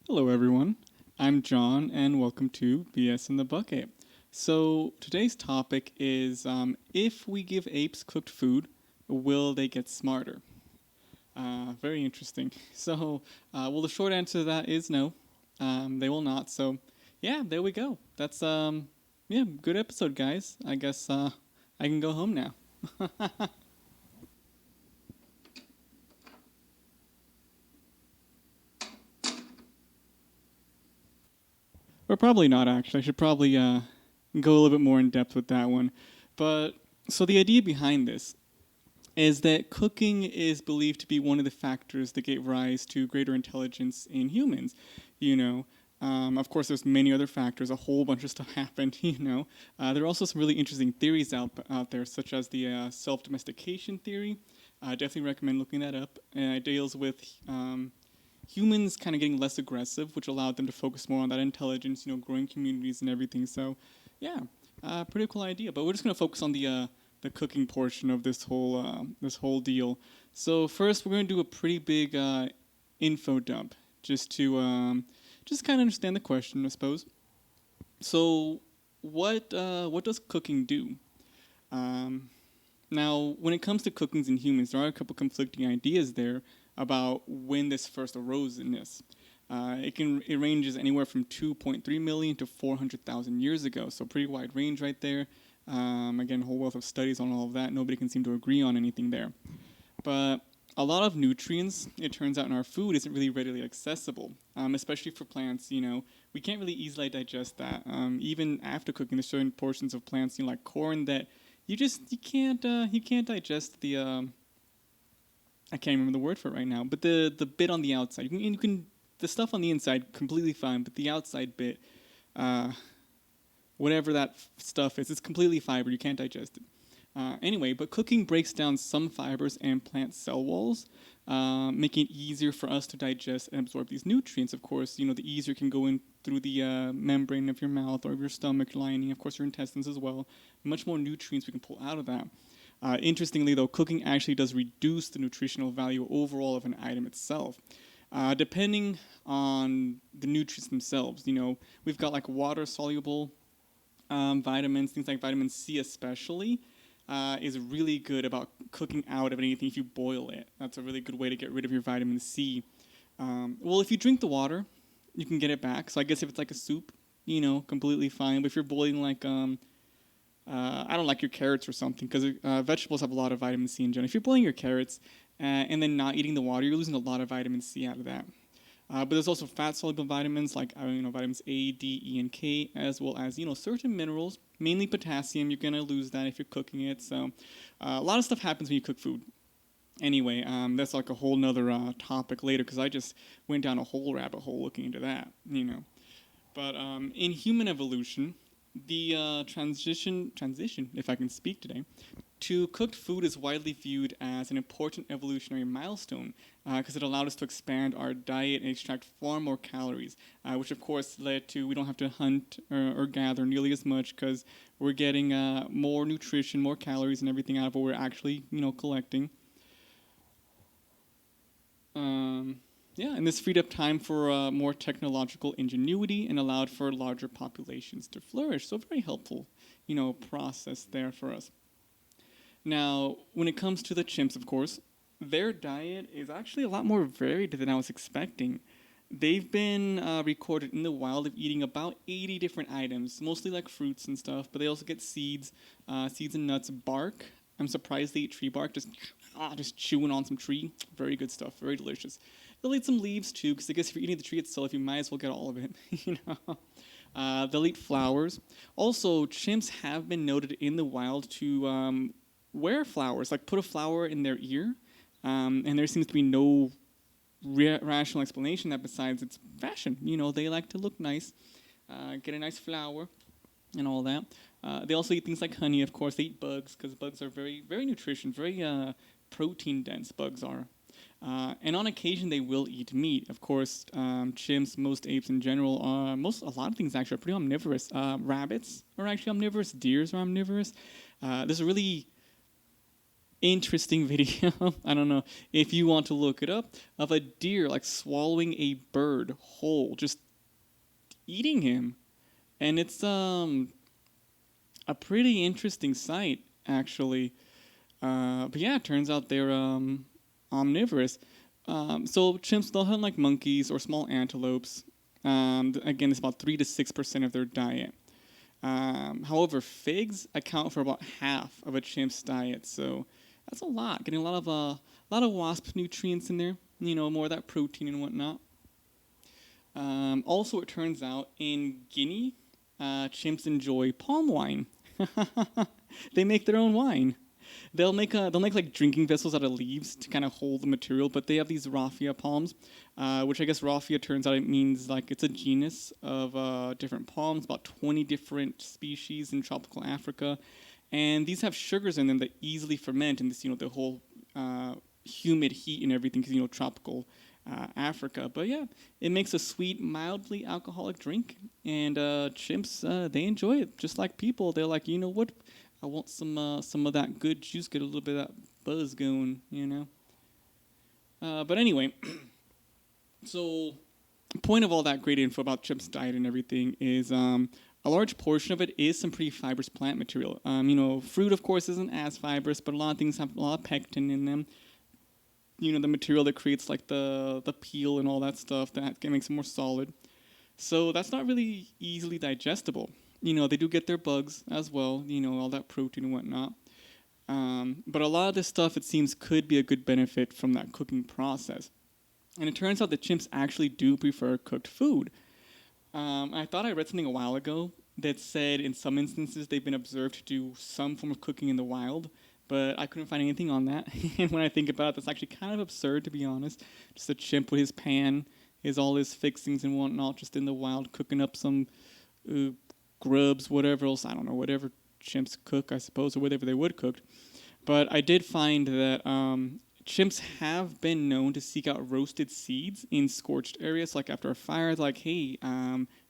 Hello, everyone. I'm John, and welcome to BS in the Bucket. So, today's topic is if we give apes cooked food, will they get smarter? Very interesting. So, the short answer to that is no. They will not. So, yeah, there we go. That's good episode, guys. I guess I can go home now. Or probably not, actually. I should probably go a little bit more in depth with that one. But, so the idea behind this is that cooking is believed to be one of the factors that gave rise to greater intelligence in humans. You know, of course, there's many other factors. A whole bunch of stuff happened. There are also some really interesting theories out there, such as the self domestication theory. I definitely recommend looking that up. It deals with humans kind of getting less aggressive, which allowed them to focus more on that intelligence. Growing communities and everything. So, yeah, pretty cool idea. But we're just gonna focus on the cooking portion of this whole deal. So first, we're going to do a pretty big info dump, just kind of understand the question, I suppose. So, what does cooking do? Um, Now, when it comes to cookings in humans, there are a couple conflicting ideas there about when this first arose in this. It ranges anywhere from 2.3 million to 400,000 years ago, so pretty wide range right there. Again, a whole wealth of studies on all of that. Nobody can seem to agree on anything there. But a lot of nutrients, it turns out, in our food isn't really readily accessible, especially for plants. We can't really easily digest that. Even after cooking, there's certain portions of plants, like corn, that you can't digest the. I can't remember the word for it right now, but the bit on the outside, you can the stuff on the inside completely fine, but the outside bit, uh, whatever that stuff is, it's completely fiber. You can't digest it. Anyway, but cooking breaks down some fibers and plant cell walls, making it easier for us to digest and absorb these nutrients. Of course, the easier it can go in through the membrane of your mouth or of your stomach lining, of course, your intestines as well. Much more nutrients we can pull out of that. Interestingly, though, cooking actually does reduce the nutritional value overall of an item itself. Depending on the nutrients themselves, we've got like water soluble vitamins, things like vitamin C especially, is really good about cooking out of anything if you boil it. That's a really good way to get rid of your vitamin C. Well, if you drink the water, you can get it back. So I guess if it's like a soup, completely fine. But if you're boiling I don't like your carrots or something, because vegetables have a lot of vitamin C in general. If you're boiling your carrots and then not eating the water, you're losing a lot of vitamin C out of that. But there's also fat-soluble vitamins like vitamins A, D, E, and K, as well as certain minerals, mainly potassium. You're gonna lose that if you're cooking it. So a lot of stuff happens when you cook food. Anyway, that's like a whole nother topic later because I just went down a whole rabbit hole looking into that. But in human evolution, the transition, if I can speak today, to cooked food is widely viewed as an important evolutionary milestone because it allowed us to expand our diet and extract far more calories, which of course led to we don't have to hunt or gather nearly as much because we're getting more nutrition, more calories, and everything out of what we're actually collecting. Um, yeah, and this freed up time for more technological ingenuity and allowed for larger populations to flourish. So very helpful, process there for us. Now, when it comes to the chimps, of course, their diet is actually a lot more varied than I was expecting. They've been recorded in the wild of eating about 80 different items, mostly like fruits and stuff, but they also get seeds and nuts, bark. I'm surprised they eat tree bark, just chewing on some tree. Very good stuff, very delicious. They'll eat some leaves too, because I guess if you're eating the tree itself, you might as well get all of it. They'll eat flowers. Also, chimps have been noted in the wild to wear flowers, like put a flower in their ear, and there seems to be no rational explanation that besides it's fashion. They like to look nice, get a nice flower, and all that. They also eat things like honey, of course. They eat bugs because bugs are very, very nutritious, very protein dense. Bugs are. And on occasion, they will eat meat. Of course, chimps, most apes in general, a lot of things actually are pretty omnivorous. Rabbits are actually omnivorous. Deers are omnivorous. There's a really interesting video. I don't know if you want to look it up, of a deer like swallowing a bird whole, just eating him, and it's a pretty interesting sight actually. But yeah, it turns out they're omnivorous. So chimps, they'll hunt like monkeys or small antelopes. Again, it's about 3 to 6% of their diet. However, figs account for about half of a chimp's diet, so that's a lot. Getting a lot of wasp nutrients in there. More of that protein and whatnot. Also, it turns out in Guinea, chimps enjoy palm wine. They make their own wine. They'll make like drinking vessels out of leaves to kind of hold the material, but they have these raffia palms, which I guess raffia turns out it means like it's a genus of different palms, about 20 different species in tropical Africa, and these have sugars in them that easily ferment in this the whole humid heat and everything because tropical Africa. But yeah, it makes a sweet, mildly alcoholic drink, and chimps they enjoy it just like people. They're like, you know what? I want some of that good juice, get a little bit of that buzz going. But anyway, so point of all that great info about chimps diet and everything is a large portion of it is some pretty fibrous plant material. Fruit of course isn't as fibrous, but a lot of things have a lot of pectin in them. The material that creates like the peel and all that stuff that makes it more solid. So that's not really easily digestible. They do get their bugs as well, all that protein and whatnot. But a lot of this stuff, it seems, could be a good benefit from that cooking process. And it turns out that chimps actually do prefer cooked food. I thought I read something a while ago that said in some instances they've been observed to do some form of cooking in the wild, but I couldn't find anything on that. And when I think about it, that's actually kind of absurd, to be honest. Just a chimp with his pan, all his fixings and whatnot, just in the wild, cooking up some grubs, whatever else, I don't know, whatever chimps cook, I suppose, or whatever they would cook. But I did find that chimps have been known to seek out roasted seeds in scorched areas, like after a fire. They're like, hey,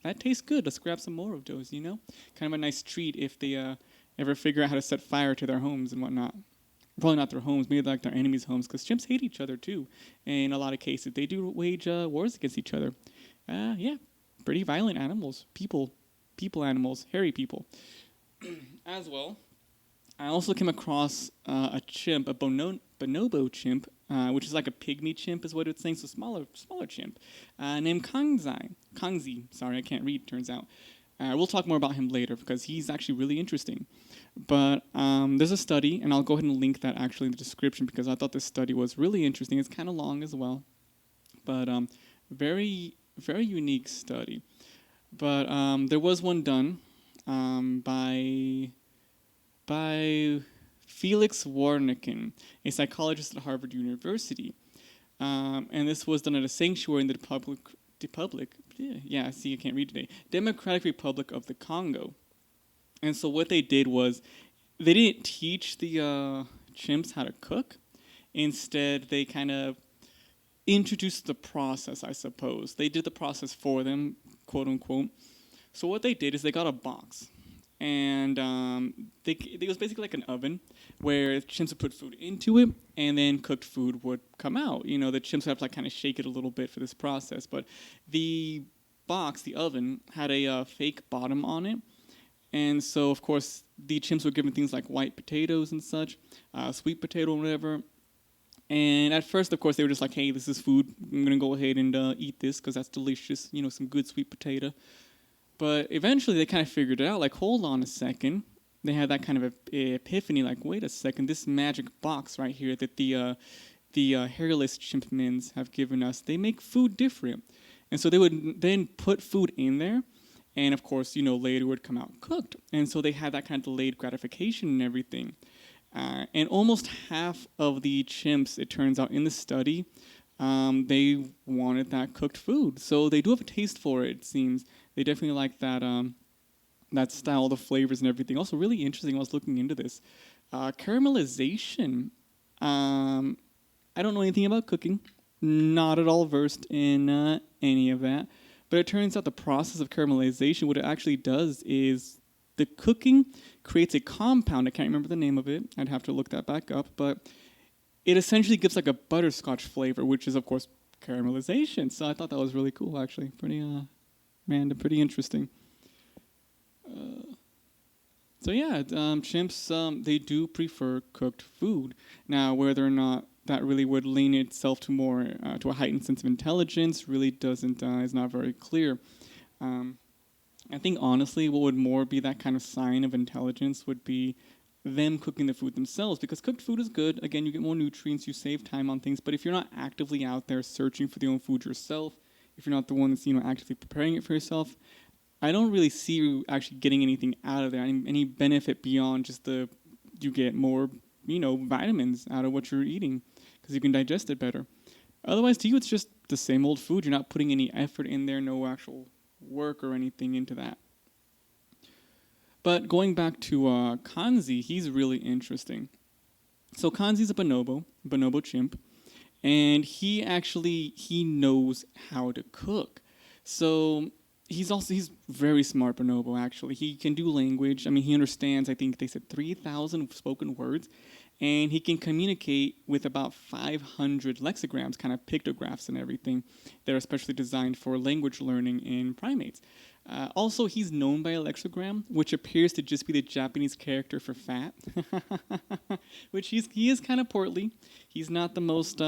that tastes good, let's grab some more of those, Kind of a nice treat if they ever figure out how to set fire to their homes and whatnot. Probably not their homes, maybe like their enemies' homes, because chimps hate each other too. In a lot of cases, they do wage wars against each other. Yeah, pretty violent animals, people animals, hairy people. As well, I also came across a chimp, a bonobo chimp, which is like a pygmy chimp, is what it's saying, so smaller chimp, named Kanzi. Sorry, I can't read, turns out. We'll talk more about him later because he's actually really interesting. But there's a study, and I'll go ahead and link that actually in the description because I thought this study was really interesting. It's kind of long as well, but very, very unique study. But there was one done by Felix Warneken, a psychologist at Harvard University. And this was done at a sanctuary in I can't read today. Democratic Republic of the Congo. And so what they did was they didn't teach the chimps how to cook. Instead, they kind of introduced the process, I suppose. They did the process for them, quote unquote. So what they did is they got a box. And it was basically like an oven where chimps would put food into it, and then cooked food would come out. The chimps would have to like kind of shake it a little bit for this process. But the box, the oven, had a fake bottom on it. And so, of course, the chimps were given things like white potatoes and such, sweet potato or whatever. And at first, of course, they were just like, hey, this is food. I'm going to go ahead and eat this because that's delicious. Some good sweet potato. But eventually they kind of figured it out, like, hold on a second. They had that kind of epiphany, like, wait a second, this magic box right here that the hairless chimpmans have given us, they make food different. And so they would then put food in there, and of course, later it would come out cooked. And so they had that kind of delayed gratification and everything. And almost half of the chimps, it turns out, in the study, they wanted that cooked food. So they do have a taste for it seems. They definitely like that style, the flavors and everything. Also, really interesting, I was looking into this. Caramelization. I don't know anything about cooking. Not at all versed in any of that. But it turns out the process of caramelization, what it actually does is the cooking creates a compound. I can't remember the name of it. I'd have to look that back up. But it essentially gives like a butterscotch flavor, which is, of course, caramelization. So I thought that was really cool, actually. Pretty random, pretty interesting. So yeah, chimps, they do prefer cooked food. Now, whether or not that really would lean itself to more to a heightened sense of intelligence really doesn't is not very clear. Um, I think honestly, what would more be that kind of sign of intelligence would be them cooking the food themselves, because cooked food is good. Again, you get more nutrients, you save time on things. But if you're not actively out there searching for the own food yourself, if you're not the one that's actively preparing it for yourself, I don't really see you actually getting anything out of there, any benefit beyond just you get more, vitamins out of what you're eating because you can digest it better. Otherwise, to you, it's just the same old food. You're not putting any effort in there, no actual work or anything into that. But going back to Kanzi, he's really interesting. So Kanzi's a bonobo chimp, and he knows how to cook. So he's very smart bonobo, actually. He can do language. I mean, he understands, I think they said 3,000 spoken words, and he can communicate with about 500 lexicograms, kind of pictographs and everything that are specially designed for language learning in primates. Also, he's known by a lexicrogram, which appears to just be the Japanese character for fat, which he is kind of portly. He's not the most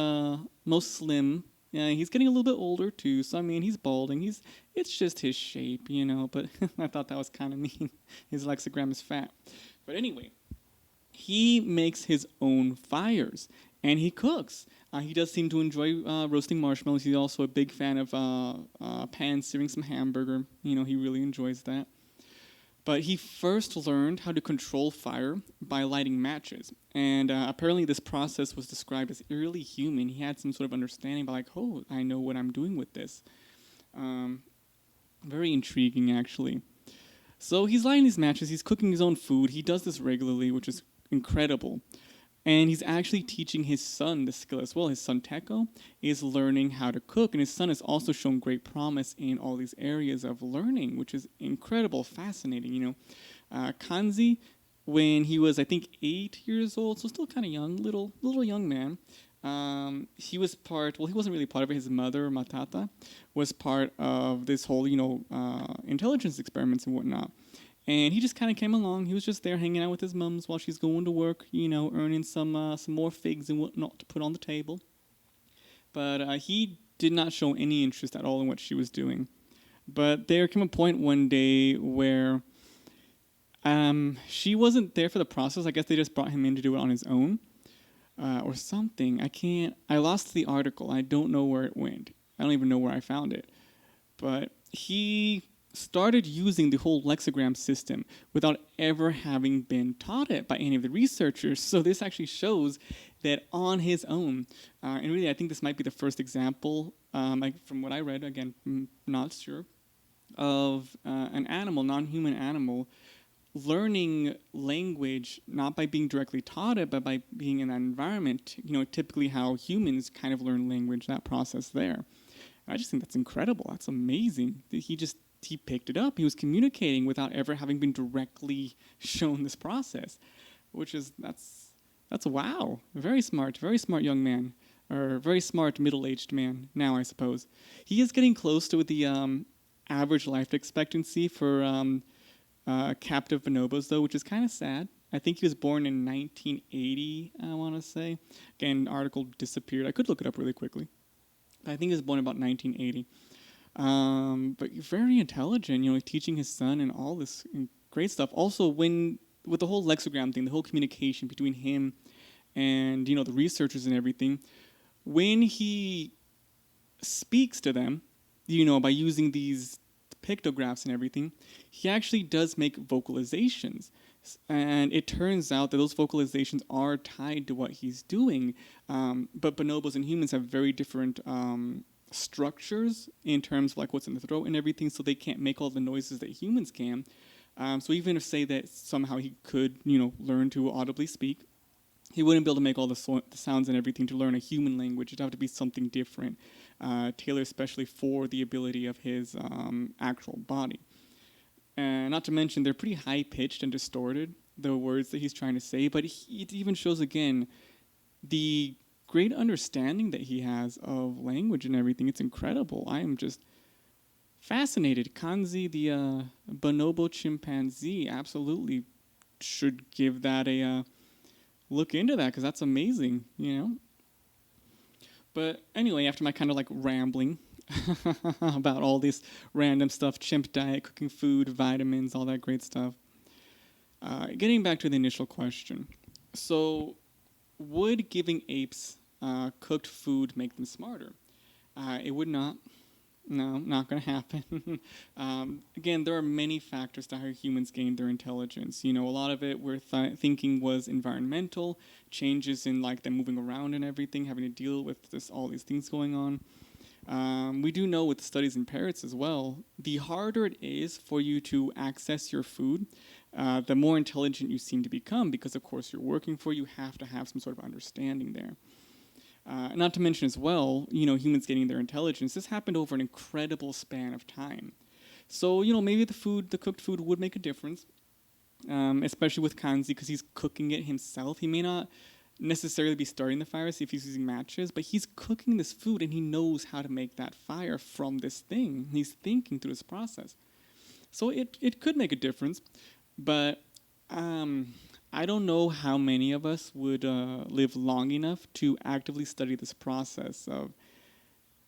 slim. He's getting a little bit older too, so I mean he's balding. It's just his shape, But I thought that was kind of mean. His lexigram is fat, but anyway, he makes his own fires and he cooks. He does seem to enjoy roasting marshmallows. He's also a big fan of pan-searing some hamburger. He really enjoys that. But he first learned how to control fire by lighting matches. And apparently this process was described as eerily human. He had some sort of understanding about I know what I'm doing with this. Very intriguing, actually. So he's lighting these matches. He's cooking his own food. He does this regularly, which is incredible. And he's actually teaching his son the skill as well. His son Teko is learning how to cook, and his son has also shown great promise in all these areas of learning, which is incredible, fascinating. Kanzi, when he was I think 8 years old, so still kind of young, little young man. He was part. Well, he wasn't really part of it. His mother, Matata, was part of this whole intelligence experiments and whatnot. And he just kind of came along. He was just there hanging out with his mums while she's going to work, earning some more figs and whatnot to put on the table. But he did not show any interest at all in what she was doing. But there came a point one day where she wasn't there for the process. I guess they just brought him in to do it on his own or something. I lost the article. I don't know where it went. I don't even know where I found it. But he started using the whole lexigram system without ever having been taught it by any of the researchers. So this actually shows that on his own, and really I think this might be the first example, from what I read, again, not sure, of an animal, non-human animal, learning language not by being directly taught it, but by being in that environment, typically how humans kind of learn language, that process there. I just think that's incredible. That's amazing. He picked it up. He was communicating without ever having been directly shown this process, which is that's wow. Very smart young man, or very smart middle-aged man now, I suppose. He is getting close to the average life expectancy for captive bonobos, though, which is kind of sad. I think he was born in 1980, I want to say. Again, article disappeared. I could look it up really quickly. But I think he was born about 1980. But very intelligent, teaching his son and all this great stuff. Also, with the whole lexigram thing, the whole communication between him and, the researchers and everything, when he speaks to them, by using these pictographs and everything, he actually does make vocalizations. And it turns out that those vocalizations are tied to what he's doing. But bonobos and humans have very different structures in terms of what's in the throat and everything, so they can't make all the noises that humans can. So even if say that somehow he could, learn to audibly speak, he wouldn't be able to make all the sounds and everything to learn a human language. It'd have to be something different, tailored especially for the ability of his actual body. And not to mention, they're pretty high pitched and distorted, the words that he's trying to say. But it even shows again the great understanding that he has of language and everything. It's incredible. I am just fascinated. Kanzi, the bonobo chimpanzee, absolutely should give that a look into that because that's amazing, you know. But anyway, after my kind of like rambling about all this random stuff, chimp diet, cooking food, vitamins, all that great stuff, getting back to the initial question. So, would giving apes cooked food make them smarter? It would not. No, not going to happen. Again, there are many factors to how humans gain their intelligence. You know, a lot of it we're thinking was environmental, changes in like them moving around and everything, having to deal with all these things going on. We do know with studies in parrots as well, the harder it is for you to access your food, the more intelligent you seem to become because, of course, you're working for, you have to have some sort of understanding there. Not to mention as well, you know, humans getting their intelligence. This happened over an incredible span of time. So, you know, maybe the cooked food would make a difference, especially with Kanzi because he's cooking it himself. He may not necessarily be starting the fire, see if he's using matches, but he's cooking this food and he knows how to make that fire from this thing. He's thinking through this process. So it could make a difference, but I don't know how many of us would live long enough to actively study this process of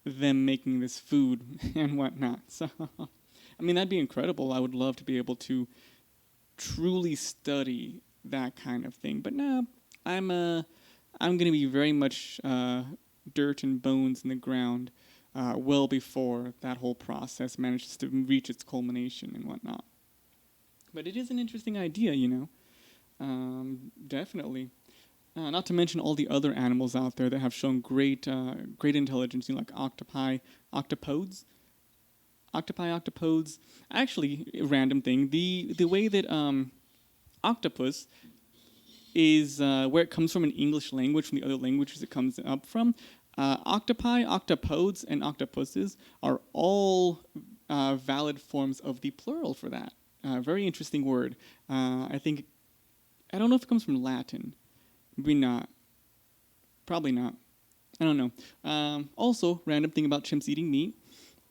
them making this food and whatnot. So, I mean, that'd be incredible. I would love to be able to truly study that kind of thing. But no, I'm going to be very much dirt and bones in the ground well before that whole process manages to reach its culmination and whatnot. But it is an interesting idea, you know. Definitely. Not to mention all the other animals out there that have shown great intelligence, you know, like octopodes. Actually, a random thing. The way that octopus is where it comes from in English language, from the other languages it comes up from. Octopi, octopodes, and octopuses are all valid forms of the plural for that. Very interesting word. I don't know if it comes from Latin. Maybe not. Probably not. I don't know. Also, random thing about chimps eating meat.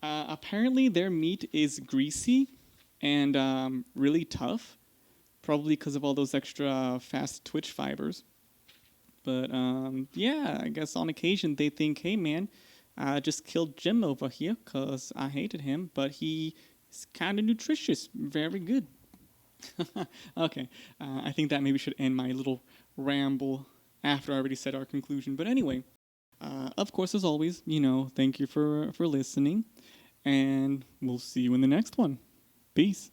Apparently, their meat is greasy and really tough. Probably because of all those extra fast twitch fibers. But yeah, I guess on occasion they think, hey man, I just killed Jim over here because I hated him, but he's kind of nutritious. Very good. Okay, I think that maybe should end my little ramble after I already said our conclusion. But anyway, of course, as always, you know, thank you for listening, and we'll see you in the next one. Peace.